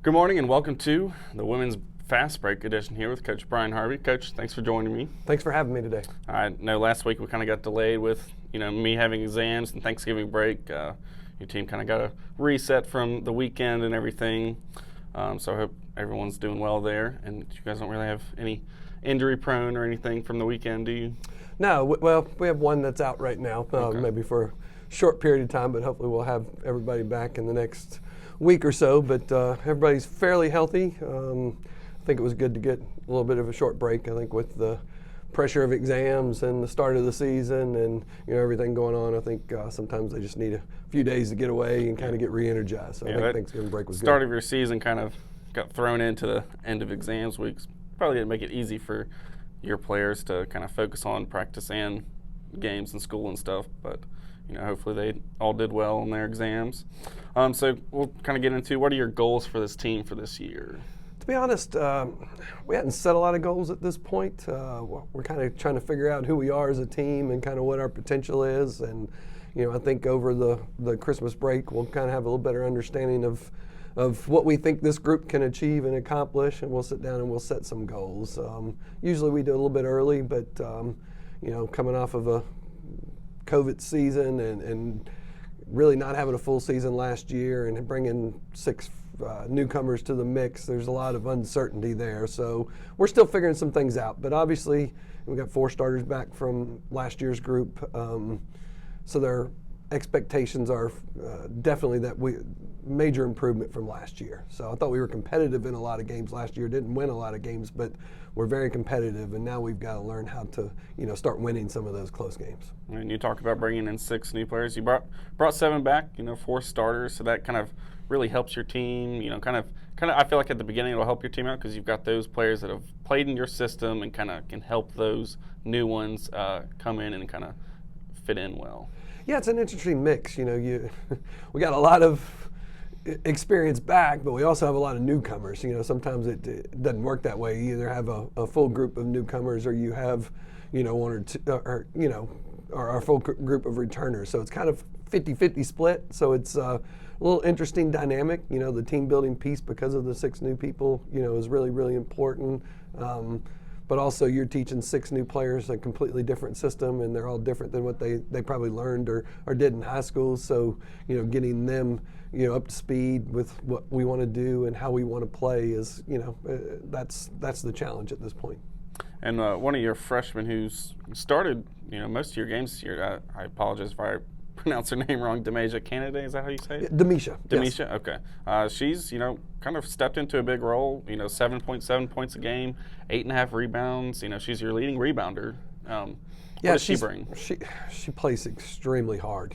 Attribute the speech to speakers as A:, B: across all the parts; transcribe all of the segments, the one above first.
A: Good morning and welcome to the Women's Fast Break edition here with Coach Bryan Harvey. Coach, thanks for joining me.
B: Thanks for having me today.
A: I know last week we kind of got delayed with me having exams and Thanksgiving break. Your team kind of got a reset from the weekend and everything. So I hope everyone's doing well there. And you guys don't really have any injury prone or anything from the weekend, do you?
B: No, well, we have one that's out right now,
A: Okay.
B: maybe for a short period of time, but hopefully we'll have everybody back in the next week or so. But everybody's fairly healthy. I think it was good to get a little bit of a short break. I think with the pressure of exams and the start of the season and everything going on, I think sometimes they just need a few days to get away and kind of get re-energized. So I think Thanksgiving break was good.
A: Start of your season kind of got thrown into the end of exams weeks. Probably didn't make it easy for your players to kind of focus on practice and games and school and stuff, but hopefully they all did well in their exams. So we'll kind of get into what are your goals for this team for this year?
B: To be honest, we hadn't set a lot of goals at this point. We're kind of trying to figure out who we are as a team and kind of what our potential is. And I think over the Christmas break we'll kind of have a little better understanding of what we think this group can achieve and accomplish, and we'll sit down and we'll set some goals. Usually we do a little bit early, but coming off of a COVID season and really not having a full season last year and bringing 6 newcomers to the mix, there's a lot of uncertainty there. So we're still figuring some things out, but obviously we got 4 starters back from last year's group, so their expectations are definitely that major improvement from last year. So I thought we were competitive in a lot of games last year, didn't win a lot of games, but we're very competitive, and now we've got to learn how to start winning some of those close games.
A: And you talked about bringing in 6 new players. You brought 7 back, 4 starters, so that kind of really helps your team. Kind of. I feel like at the beginning it'll help your team out because you've got those players that have played in your system and kind of can help those new ones come in and kind of fit in well.
B: Yeah, it's an interesting mix. We got a lot of experience back, but we also have a lot of newcomers. Sometimes it doesn't work that way. You either have a full group of newcomers or you have, 1 or 2, or a full group of returners. So it's kind of 50-50 split. So it's a little interesting dynamic. The team building piece because of the 6 new people, is really, really important. But also you're teaching 6 new players a completely different system, and they're all different than what they probably learned or did in high school. So, getting them, up to speed with what we want to do and how we want to play is, that's the challenge at this point.
A: And one of your freshmen who's started, most of your games this year, I apologize if I pronounce her name wrong, Damesha Canada, is that how you say it?
B: Damesha.
A: Damesha,
B: yes.
A: Okay. She's, kind of stepped into a big role, 7.7 points a game, 8.5 rebounds. She's your leading rebounder. What does she bring?
B: She plays extremely hard.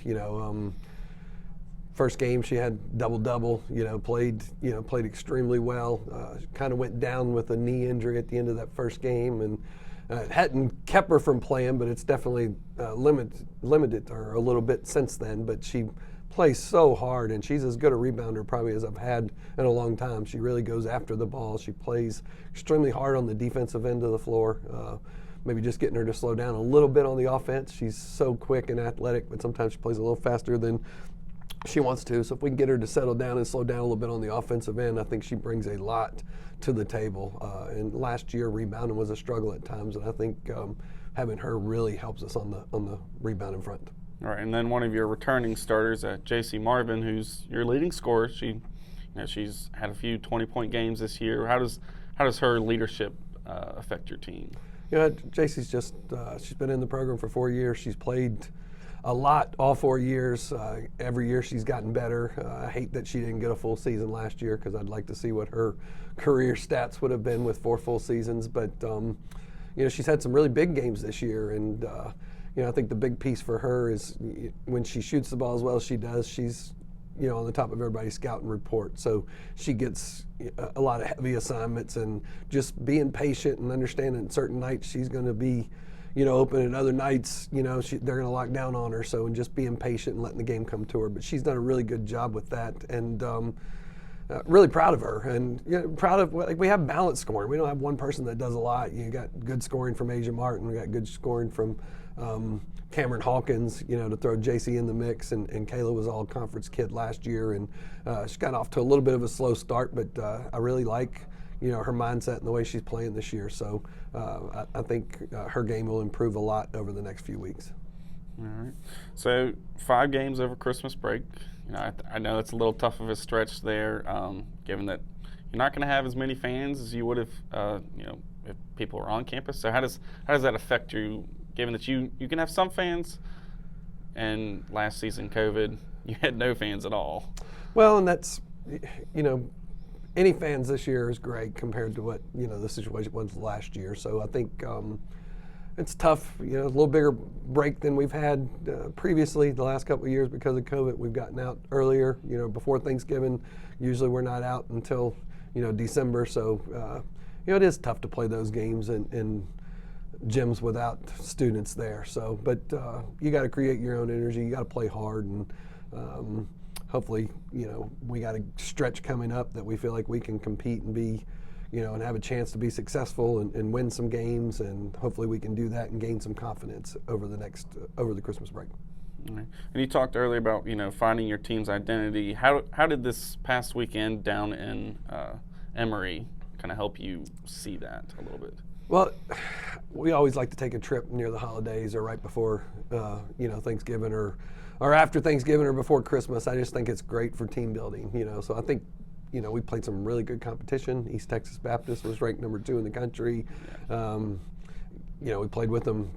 B: First game she had double-double, played extremely well. Kind of went down with a knee injury at the end of that first game, and it hadn't kept her from playing, but it's definitely limited her a little bit since then. But she plays so hard, and she's as good a rebounder probably as I've had in a long time. She really goes after the ball. She plays extremely hard on the defensive end of the floor. Maybe just getting her to slow down a little bit on the offense. She's so quick and athletic, but sometimes she plays a little faster than she wants to. So if we can get her to settle down and slow down a little bit on the offensive end, I think she brings a lot to the table. And last year rebounding was a struggle at times, and I think having her really helps us on the rebounding front.
A: All right, and then one of your returning starters, J.C. Marvin, who's your leading scorer. She's had a few 20-point games this year. How does her leadership affect your team?
B: J.C.'s just she's been in the program for 4 years. She's played a lot all 4 years. Every year she's gotten better. I hate that she didn't get a full season last year because I'd like to see what her career stats would have been with 4 full seasons. But she's had some really big games this year, and I think the big piece for her is when she shoots the ball as well as she does, she's on the top of everybody's scouting report. So she gets a lot of heavy assignments, and just being patient and understanding certain nights she's going to be open, and other nights, they're going to lock down on her. So, and just being patient and letting the game come to her. But she's done a really good job with that. And really proud of her, and proud of, like, we have balanced scoring. We don't have one person that does a lot. You got good scoring from Asia Martin. We got good scoring from Cameron Hawkins, to throw JC in the mix, and Kayla was all conference kid last year, and she got off to a little bit of a slow start, but I really like her mindset and the way she's playing this year. So I think her game will improve a lot over the next few weeks.
A: All right. So 5 games over Christmas break. I know it's a little tough of a stretch there, given that you're not going to have as many fans as you would have, if people were on campus. So how does that affect you, given that you can have some fans, and last season COVID, you had no fans at all?
B: Well, and that's, any fans this year is great compared to what the situation was last year. So I think it's tough. A little bigger break than we've had previously the last couple of years because of COVID. We've gotten out earlier, before Thanksgiving. Usually we're not out until December. So it is tough to play those games in gyms without students there. So, but you got to create your own energy. You got to play hard, and hopefully, we got a stretch coming up that we feel like we can compete and be, and have a chance to be successful and win some games, and hopefully we can do that and gain some confidence over the Christmas break.
A: Right. And you talked earlier about, finding your team's identity. How did this past weekend down in Emory kind of help you see that a little bit?
B: Well, we always like to take a trip near the holidays or right before, Thanksgiving or after Thanksgiving or before Christmas. I just think it's great for team building, So I think, we played some really good competition. East Texas Baptist was ranked number 2 in the country. We played with them.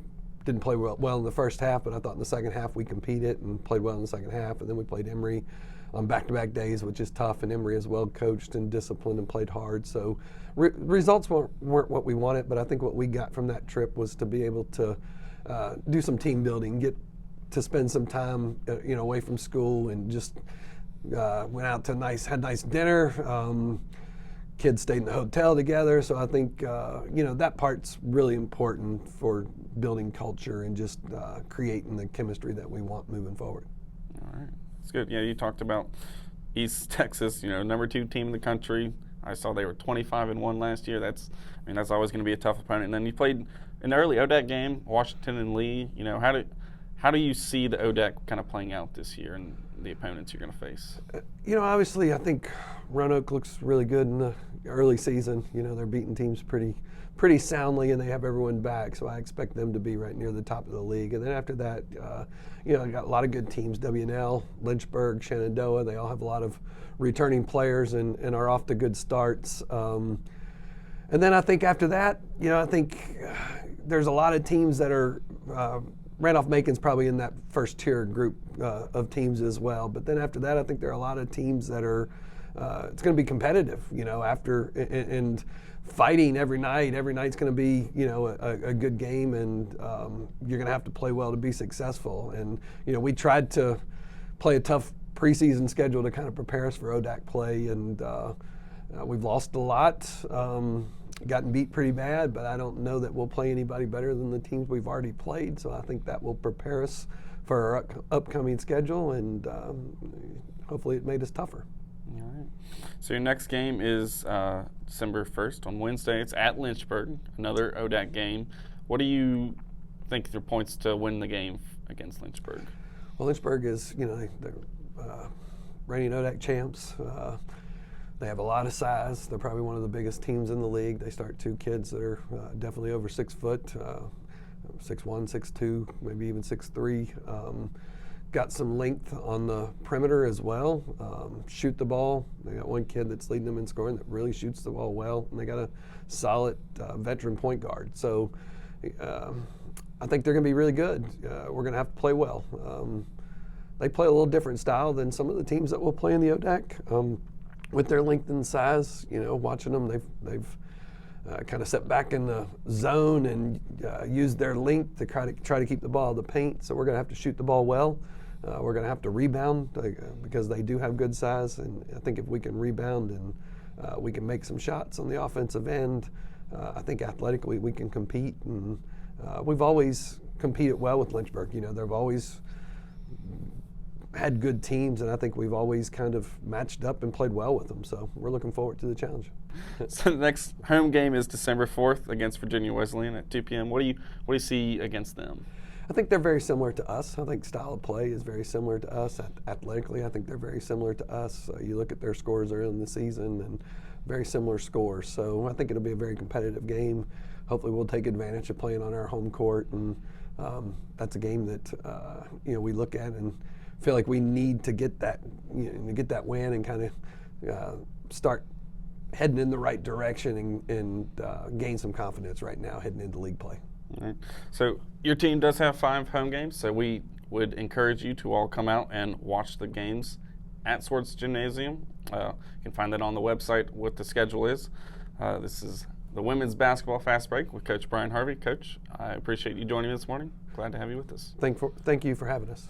B: Didn't play well in the first half, but I thought in the second half we competed and played well in the second half. And then we played Emory on back-to-back days, which is tough. And Emory is well coached and disciplined and played hard. So results weren't what we wanted, but I think what we got from that trip was to be able to do some team building, get to spend some time, away from school, and just went out to had nice dinner. Kids stayed in the hotel together. So I think, that part's really important for building culture and just creating the chemistry that we want moving forward.
A: All right. That's good. Yeah, you talked about East Texas, number 2 team in the country. I saw they were 25-1 last year. That's always going to be a tough opponent. And then you played an early ODAC game, Washington and Lee. How do you see the ODAC kind of playing out this year and the opponents you're going to face?
B: Obviously, I think Roanoke looks really good in the early season. They're beating teams pretty soundly, and they have everyone back. So I expect them to be right near the top of the league. And then after that, I got a lot of good teams: W&L, Lynchburg, Shenandoah. They all have a lot of returning players and are off to good starts. And then I think after that, I think there's a lot of teams that are. Randolph-Macon's probably in that first tier group of teams as well. But then after that, I think there are a lot of teams that are, it's going to be competitive, after and fighting every night. Every night's going to be, a good game, and you're going to have to play well to be successful. And, we tried to play a tough preseason schedule to kind of prepare us for ODAC play, and we've lost a lot. Gotten beat pretty bad, but I don't know that we'll play anybody better than the teams we've already played. So I think that will prepare us for our upcoming schedule, and hopefully it made us tougher.
A: All right. So your next game is December 1st on Wednesday. It's at Lynchburg, another ODAC game. What do you think your points to win the game against Lynchburg?
B: Well, Lynchburg is, they're reigning ODAC champs. They have a lot of size. They're probably one of the biggest teams in the league. They start 2 kids that are definitely over 6 foot, 6'1", 6'2", maybe even 6'3". Got some length on the perimeter as well. Shoot the ball. They got one kid that's leading them in scoring that really shoots the ball well, and they got a solid veteran point guard. So I think they're going to be really good. We're going to have to play well. They play a little different style than some of the teams that will play in the ODAC. With their length and size, watching them, they've kind of set back in the zone and used their length to try to keep the ball in the paint. So we're going to have to shoot the ball well. We're going to have to rebound because they do have good size. And I think if we can rebound and we can make some shots on the offensive end, I think athletically we can compete. And we've always competed well with Lynchburg. They've always had good teams, and I think we've always kind of matched up and played well with them. So we're looking forward to the challenge.
A: So the next home game is December 4th against Virginia Wesleyan at 2 p.m. What do you see against them?
B: I think they're very similar to us. I think style of play is very similar to us. Athletically, I think they're very similar to us. You look at their scores early in the season, and very similar scores. So I think it'll be a very competitive game. Hopefully, we'll take advantage of playing on our home court, and that's a game that we look at and feel like we need to get that win and kind of start heading in the right direction and gain some confidence right now heading into league play.
A: All right. So your team does have 5 home games, so we would encourage you to all come out and watch the games at Swartz Gymnasium. You can find that on the website what the schedule is. This is the Women's Basketball Fast Break with Coach Bryan Harvey. Coach, I appreciate you joining me this morning. Glad to have you with us.
B: Thank you for having us.